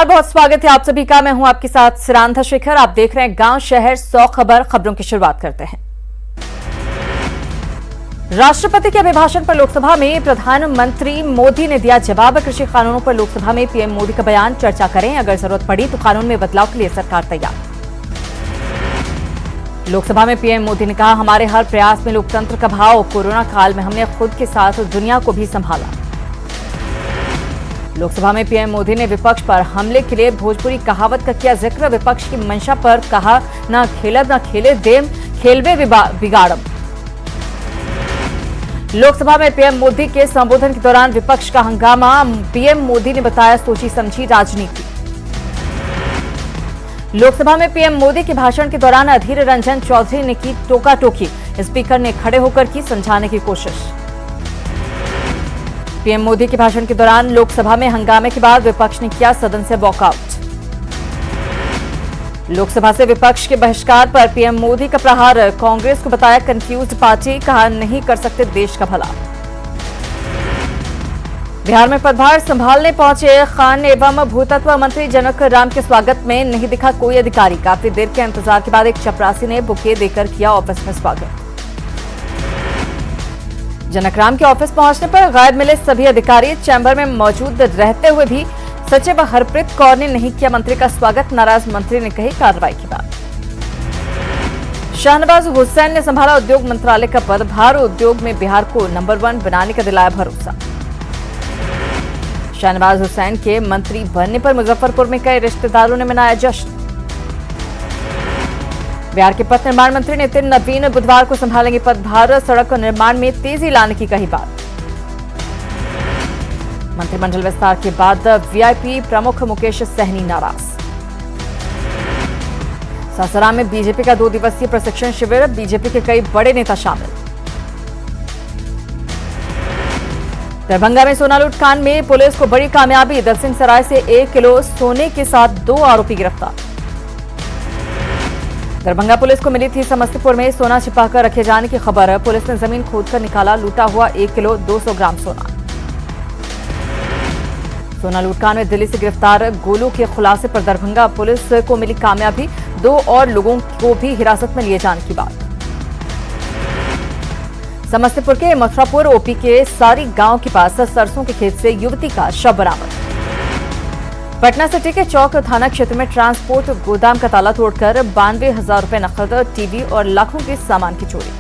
नमस्कार, बहुत स्वागत है आप सभी का। मैं हूं आपके साथ सिरांधा शेखर। आप देख रहे हैं गांव शहर 100 खबरों की शुरुआत करते हैं। राष्ट्रपति के अभिभाषण पर लोकसभा में प्रधानमंत्री मोदी ने दिया जवाब। कृषि कानूनों पर लोकसभा में पीएम मोदी का बयान। चर्चा करें, अगर जरूरत पड़ी तो कानून में बदलाव के लिए सरकार तैयार। लोकसभा में पीएम मोदी ने कहा, हमारे हर प्रयास में लोकतंत्र का भाव। कोरोना काल में हमने खुद के साथ दुनिया को भी संभाला। लोकसभा में पीएम मोदी ने विपक्ष पर हमले के लिए भोजपुरी कहावत का किया जिक्र। विपक्ष की मंशा पर कहा, ना खेलब ना खेले देम, खेलवे बिगाड़म। लोकसभा में पीएम मोदी के संबोधन के दौरान विपक्ष का हंगामा। पीएम मोदी ने बताया सोची समझी राजनीति। लोकसभा में पीएम मोदी के भाषण के दौरान अधीर रंजन चौधरी ने की टोका टोकी। स्पीकर ने खड़े होकर की समझाने की कोशिश। पीएम मोदी के भाषण के दौरान लोकसभा में हंगामे के बाद विपक्ष ने किया सदन से वॉकआउट। लोकसभा से विपक्ष के बहिष्कार पर पीएम मोदी का प्रहार। कांग्रेस को बताया कंफ्यूज्ड पार्टी, कहा नहीं कर सकते देश का भला। बिहार में पदभार संभालने पहुंचे खान एवं भूतत्व मंत्री जनक राम के स्वागत में नहीं दिखा कोई अधिकारी। काफी देर के इंतजार के बाद एक चपरासी ने बुके देकर किया ऑफिस में स्वागत। जनकराम के ऑफिस पहुंचने पर गायब मिले सभी अधिकारी। चैम्बर में मौजूद रहते हुए भी सचिव हरप्रीत कौर ने नहीं किया मंत्री का स्वागत। नाराज मंत्री ने कही कार्रवाई की बात। शाहनवाज हुसैन ने संभाला उद्योग मंत्रालय का पदभार। उद्योग में बिहार को नंबर 1 बनाने का दिलाया भरोसा। शाहनवाज हुसैन के मंत्री बनने पर मुजफ्फरपुर में कई रिश्तेदारों ने मनाया जश्न। बिहार के पथ निर्माण मंत्री नितिन नवीन बुधवार को संभालेंगे पदभार। सड़क निर्माण में तेजी लाने की कही बात। मंत्रिमंडल विस्तार के बाद वीआईपी प्रमुख मुकेश सहनी नाराज। सासाराम में बीजेपी का 2 दिवसीय प्रशिक्षण शिविर। बीजेपी के कई बड़े नेता शामिल। दरभंगा में सोना लूट कांड में पुलिस को बड़ी कामयाबी। दलसिंह सराय से 1 किलो सोने के साथ 2 आरोपी गिरफ्तार। दरभंगा पुलिस को मिली थी समस्तीपुर में सोना छिपाकर रखे जाने की खबर। पुलिस ने जमीन खोदकर निकाला लूटा हुआ 1 किलो 200 ग्राम सोना। सोना लूटकांड में दिल्ली से गिरफ्तार गोलू के खुलासे पर दरभंगा पुलिस को मिली कामयाबी। 2 और लोगों को भी हिरासत में लिए जाने की बात। समस्तीपुर के मथुरापुर ओपी के सारी गांव के पास सरसों के खेत से युवती का शव बरामद। पटना सिटी के चौक थाना क्षेत्र में ट्रांसपोर्ट गोदाम का ताला तोड़कर 92,000 रुपए नकद, टीवी और लाखों के सामान की चोरी।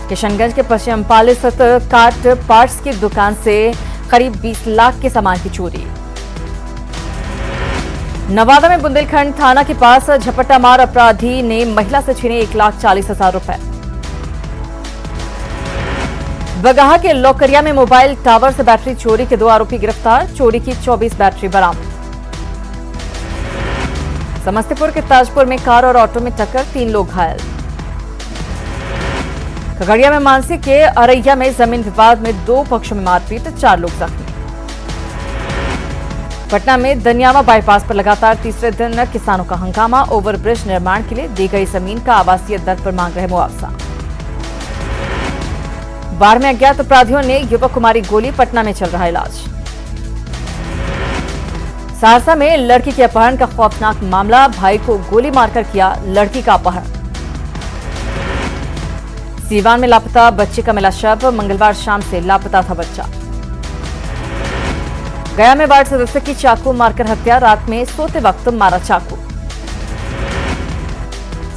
किशनगंज के पश्चिम अम्पाले स्थित कार पार्ट्स की दुकान से करीब 20 लाख के सामान की चोरी। नवादा में बुंदेलखंड थाना के पास झपट्टा मार अपराधी ने महिला से छीने 1,40,000 रुपए। बगाहा के लौकरिया में मोबाइल टावर से बैटरी चोरी के 2 आरोपी गिरफ्तार। चोरी की 24 बैटरी बरामद। समस्तीपुर के ताजपुर में कार और ऑटो में टक्कर, 3 लोग घायल। खगड़िया में मानसी के अरैया में जमीन विवाद में 2 पक्षों में मारपीट, 4 लोग जख्मी। पटना में दनियावा बाईपास पर लगातार तीसरे दिन किसानों का हंगामा। ओवरब्रिज निर्माण के लिए दी गई जमीन का आवासीय दर पर मांग रहे मुआवजा। बाढ़ में अज्ञात अपराधियों ने युवक को मारी गोली, पटना में चल रहा इलाज। सहरसा में लड़की के अपहरण का खौफनाक मामला। भाई को गोली मारकर किया लड़की का अपहरण। सीवान में लापता बच्चे का मिला शव। मंगलवार शाम से लापता था बच्चा। गया में वार्ड सदस्य की चाकू मारकर हत्या। रात में सोते वक्त मारा चाकू।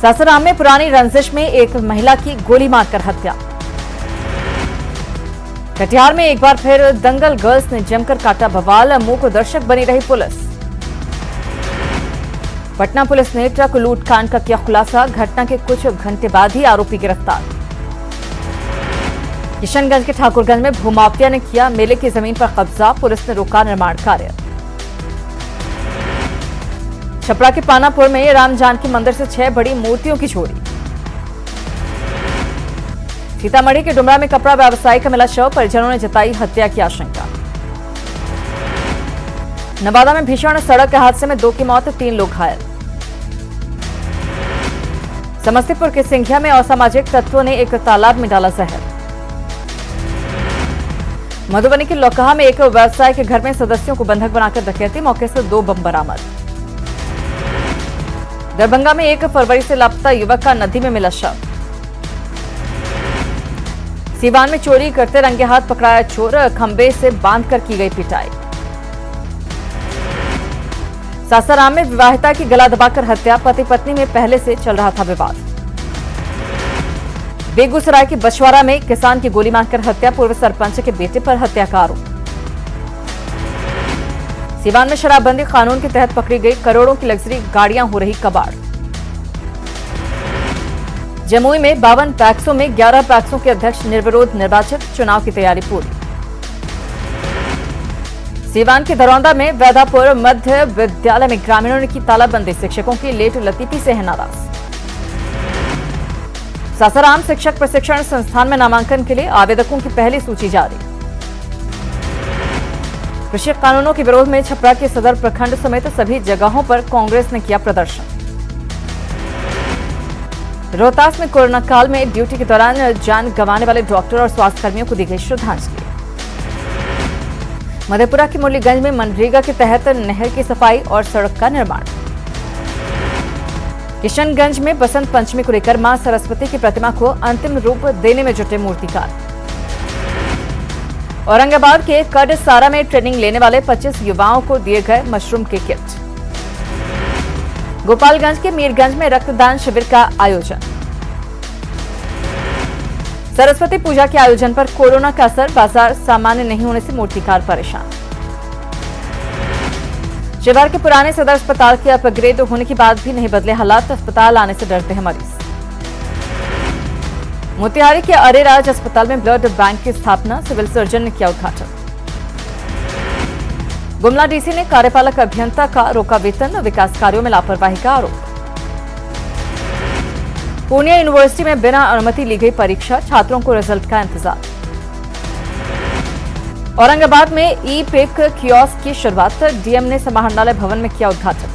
सासाराम में पुरानी रंजिश में एक महिला की गोली मारकर हत्या। कटिहार में एक बार फिर दंगल गर्ल्स ने जमकर काटा बवाल। मूक दर्शक बनी रही पुलिस। पटना पुलिस ने ट्रक लूट कांड का किया खुलासा। घटना के कुछ घंटे बाद ही आरोपी गिरफ्तार। किशनगंज के ठाकुरगंज में भूमाफिया ने किया मेले की जमीन पर कब्जा। पुलिस ने रोका निर्माण कार्य। छपरा के पानापुर में राम जानकी मंदिर से 6 बड़ी मूर्तियों की चोरी। सीतामढ़ी के डुमरा में कपड़ा व्यवसायी का मिला शव। परिजनों ने जताई हत्या की आशंका। नवादा में भीषण सड़क हादसे में 2 की मौत, 3 लोग घायल। समस्तीपुर के सिंघिया में असामाजिक तत्वों ने एक तालाब में डाला जहर। मधुबनी के लौकहा में एक व्यवसाय के घर में सदस्यों को बंधक बनाकर डकैती, मौके से 2 बम बरामद। दरभंगा में 1 फरवरी से लापता युवक का नदी में मिला शव। सीवान में चोरी करते रंगे हाथ पकड़ाया चोर, खंबे से बांधकर की गई पिटाई। सासाराम में विवाहिता की गला दबाकर हत्या, पति पत्नी में पहले से चल रहा था विवाद। बेगूसराय के बछवाड़ा में किसान की गोली मारकर हत्या, पूर्व सरपंच के बेटे पर हत्या का आरोप। सीवान में शराबबंदी कानून के तहत पकड़ी गई करोड़ों की लग्जरी गाड़ियां हो रही कबाड़। जमुई में 52 पैक्सों में 11 पैक्सों के अध्यक्ष निर्विरोध निर्वाचित, चुनाव की तैयारी पूरी। सीवान के दरौंदा में वैदापुर मध्य विद्यालय में ग्रामीणों ने की तालाबंदी, शिक्षकों की लेट लतीफी से है नाराज। सासाराम शिक्षक प्रशिक्षण संस्थान में नामांकन के लिए आवेदकों की पहली सूची जारी। कृषि कानूनों के विरोध में छपरा के सदर प्रखंड समेत सभी जगहों पर कांग्रेस ने किया प्रदर्शन। रोहतास में कोरोना काल में ड्यूटी के दौरान जान गंवाने वाले डॉक्टर और स्वास्थ्य कर्मियों को दी गई श्रद्धांजलि। मधेपुरा के मुरलीगंज में मनरेगा के तहत नहर की सफाई और सड़क का निर्माण। किशनगंज में बसंत पंचमी को लेकर मां सरस्वती की प्रतिमा को अंतिम रूप देने में जुटे मूर्तिकार। औरंगाबाद के कड़सारा में ट्रेनिंग लेने वाले 25 युवाओं को दिए गए मशरूम के किट। गोपालगंज के मीरगंज में रक्तदान शिविर का आयोजन। सरस्वती पूजा के आयोजन पर कोरोना का असर, बाजार सामान्य नहीं होने से मूर्तिकार परेशान। शिवहर के पुराने सदर अस्पताल के अपग्रेड होने के बाद भी नहीं बदले हालात, अस्पताल आने से डरते हैं मरीज। मोतिहारी के अरेराज अस्पताल में ब्लड बैंक की स्थापना, सिविल सर्जन ने किया उद्घाटन। गुमला डीसी ने कार्यपालक अभियंता का रोका वेतन, विकास कार्यों में लापरवाही का आरोप। पूर्णिया यूनिवर्सिटी में बिना अनुमति ली गई परीक्षा, छात्रों को रिजल्ट का इंतजार। औरंगाबाद में ई पिक कियोस्क की शुरुआत, डीएम ने समाहरणालय भवन में किया उद्घाटन।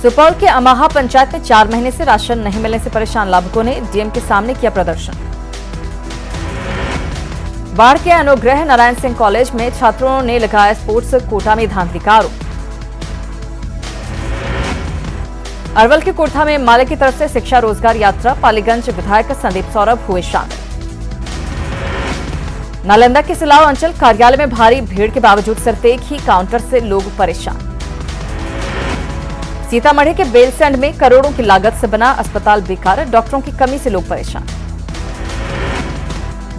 सुपौल के अमाहा पंचायत में 4 महीने से राशन नहीं मिलने से परेशान लाभुकों ने डीएम के सामने किया प्रदर्शन। बाढ़ के अनुग्रह नारायण सिंह कॉलेज में छात्रों ने लगाया स्पोर्ट्स कोटा में धांधली का आरोप। अरवल के कोठा में माले की तरफ से शिक्षा रोजगार यात्रा, पालीगंज विधायक संदीप सौरभ हुए शामिल। नालंदा के सिलाव अंचल कार्यालय में भारी भीड़ के बावजूद सिर्फ एक ही काउंटर से लोग परेशान। सीतामढ़ी के बेलसैंड में करोड़ों की लागत से बना अस्पताल बेकार, डॉक्टरों की कमी से लोग परेशान।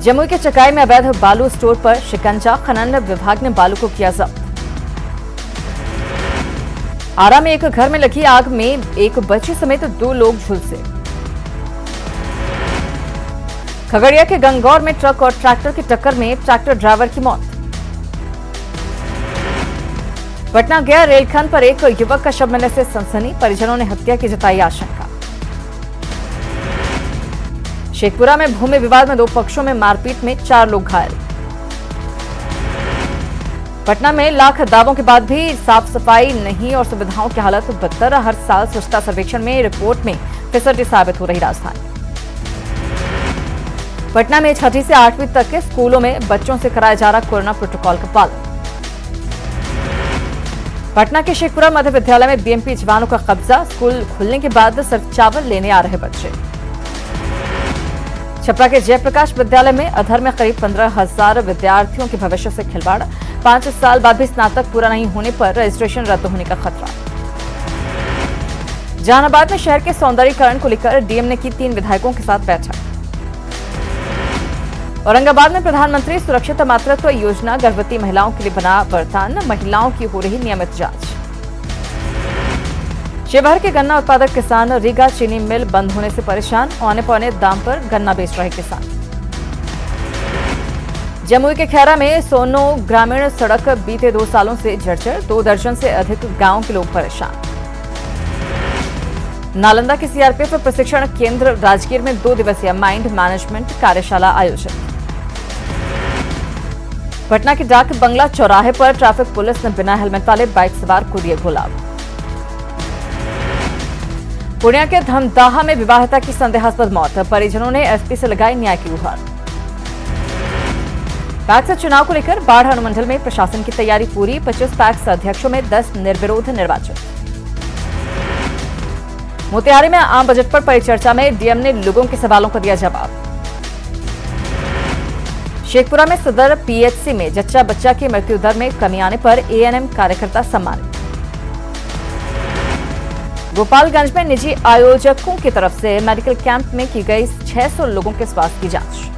जमुई के चकाई में अवैध बालू स्टोर पर शिकंजा, खनन विभाग ने बालू को किया जब्त। आरा में एक घर में लगी आग में एक बच्ची समेत 2 लोग झुलसे। खगड़िया के गंगौर में ट्रक और ट्रैक्टर की टक्कर में ट्रैक्टर ड्राइवर की मौत। पटना गया रेलखंड पर एक युवक का शव मिलने से सनसनी, परिजनों ने हत्या की जताई आशंका। शेखपुरा में भूमि विवाद में 2 पक्षों में मारपीट में 4 लोग घायल। पटना में लाख दावों के बाद भी साफ सफाई नहीं और सुविधाओं की हालत बदतर, हर साल स्वच्छता सर्वेक्षण में रिपोर्ट में फिसड्डी साबित हो रही राजधानी। पटना में 6वीं से 8वीं तक के स्कूलों में बच्चों से कराया जा रहा कोरोना प्रोटोकॉल का पालन। पटना के शेखपुरा मध्य विद्यालय में बीएमपी जवानों का कब्जा, स्कूल खुलने के बाद सिर्फ चावल लेने आ रहे बच्चे। छपरा के जयप्रकाश विद्यालय में अधर में करीब 15,000 विद्यार्थियों के भविष्य से खिलवाड़, 5 साल बाद भी स्नातक पूरा नहीं होने पर रजिस्ट्रेशन रद्द होने का खतरा। जहानाबाद में शहर के सौंदर्यीकरण को लेकर डीएम ने की 3 विधायकों के साथ बैठक। औरंगाबाद में प्रधानमंत्री सुरक्षित मातृत्व योजना, गर्भवती महिलाओं के लिए बना वरदान, महिलाओं की हो रही नियमित जांच। शिवहर के गन्ना उत्पादक किसान रीगा चीनी मिल बंद होने से परेशान, औने पौने दाम पर गन्ना बेच रहे किसान। जमुई के खैरा में सोनो ग्रामीण सड़क बीते 2 सालों से जर्जर, 2 दर्जन से अधिक गांव के लोग परेशान। नालंदा के सीआरपीएफ प्रशिक्षण केंद्र राजगीर में 2 दिवसीय माइंड मैनेजमेंट कार्यशाला आयोजित। पटना के डाक बंगला चौराहे पर ट्रैफिक पुलिस ने बिना हेलमेट वाले बाइक सवार को दिए गुलाब। पूर्णिया के धमदाहा में विवाहिता की संदेहास्पद मौत, परिजनों ने एसपी से लगाई न्याय की गुहार। पैक्स चुनाव को लेकर बाढ़ अनुमंडल में प्रशासन की तैयारी पूरी। 25 पैक्स अध्यक्षों में 10 निर्विरोध निर्वाचित। मोतिहारी में आम बजट पर परिचर्चा में डीएम ने लोगों के सवालों को दिया जवाब। शेखपुरा में सदर पीएचसी में जच्चा बच्चा की मृत्यु दर में कमी आने पर एएनएम कार्यकर्ता सम्मानित। गोपालगंज में निजी आयोजकों की तरफ से मेडिकल कैंप में की गई 600 लोगों के स्वास्थ्य की जांच।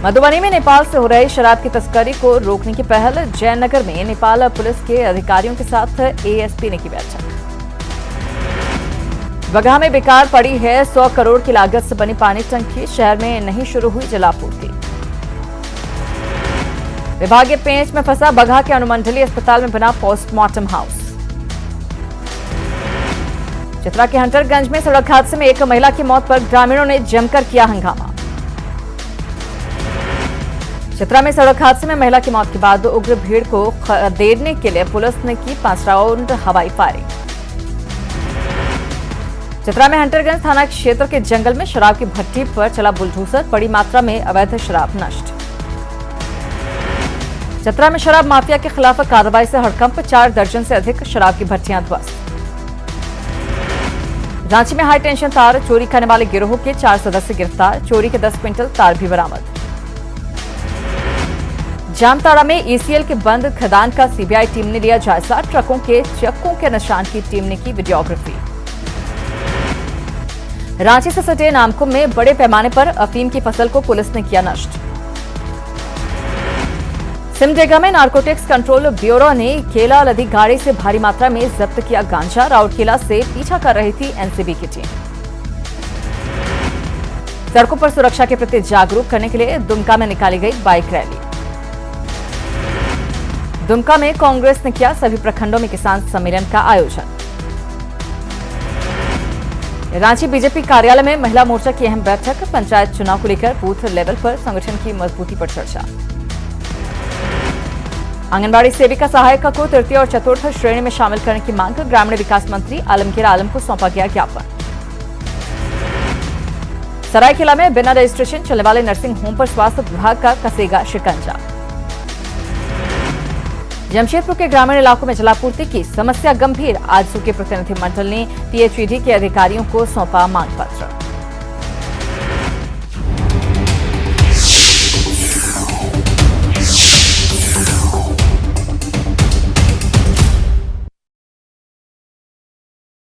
मधुबनी में नेपाल से हो रही शराब की तस्करी को रोकने की पहल। जयनगर में नेपाल पुलिस के अधिकारियों के साथ एएसपी ने की बैठक। बगहा में बेकार पड़ी है 100 करोड़ की लागत से बनी पानी टंकी। शहर में नहीं शुरू हुई जलापूर्ति। विभागीय पेंच में फंसा बगहा के अनुमंडलीय अस्पताल में बना पोस्टमार्टम हाउस। चतरा के हंटरगंज में सड़क हादसे में एक महिला की मौत पर ग्रामीणों ने जमकर किया हंगामा। चतरा में सड़क हादसे में महिला की मौत के बाद उग्र भीड़ को खदेड़ने के लिए पुलिस ने की 5 राउंड हवाई फायरिंग। चतरा में हंटरगंज थाना क्षेत्र के जंगल में शराब की भट्टी पर चला बुलडोजर। बड़ी मात्रा में अवैध शराब नष्ट। चतरा में शराब माफिया के खिलाफ कार्रवाई से हड़कंप। 4 दर्जन से अधिक शराब की भट्टियां ध्वस्त। रांची में हाई टेंशन तार चोरी करने वाले गिरोह के 4 सदस्य गिरफ्तार। चोरी के 10 क्विंटल तार भी बरामद। जामताड़ा में ईसीएल के बंद खदान का सीबीआई टीम ने लिया जायजा। ट्रकों के चक्कों के निशान की टीम ने की वीडियोग्राफी। रांची से सटे नामकुम में बड़े पैमाने पर अफीम की फसल को पुलिस ने किया नष्ट। सिमडेगा में नारकोटिक्स कंट्रोल ब्यूरो ने केला लदी गाड़ी से भारी मात्रा में जब्त किया गांजा। राउरकेला से पीछा कर रही थी एनसीबी की टीम। सड़कों पर सुरक्षा के प्रति जागरूक करने के लिए दुमका में निकाली गई बाइक रैली। दुमका में कांग्रेस ने किया सभी प्रखंडों में किसान सम्मेलन का आयोजन। रांची बीजेपी कार्यालय में महिला मोर्चा की अहम बैठक। पंचायत चुनाव को लेकर बूथ लेवल पर संगठन की मजबूती पर चर्चा। आंगनबाड़ी सेविका सहायिका को तृतीय और चतुर्थ श्रेणी में शामिल करने की मांग। ग्रामीण विकास मंत्री आलमगीर आलम को सौंपा गया ज्ञापन। सरायकेला में बिना रजिस्ट्रेशन चलने वाले नर्सिंग होम पर स्वास्थ्य विभाग का कसेगा शिकंजा। जमशेदपुर के ग्रामीण इलाकों में जलापूर्ति की समस्या गंभीर। आजसू के प्रतिनिधिमंडल ने पीएचईडी के अधिकारियों को सौंपा मांग पत्र।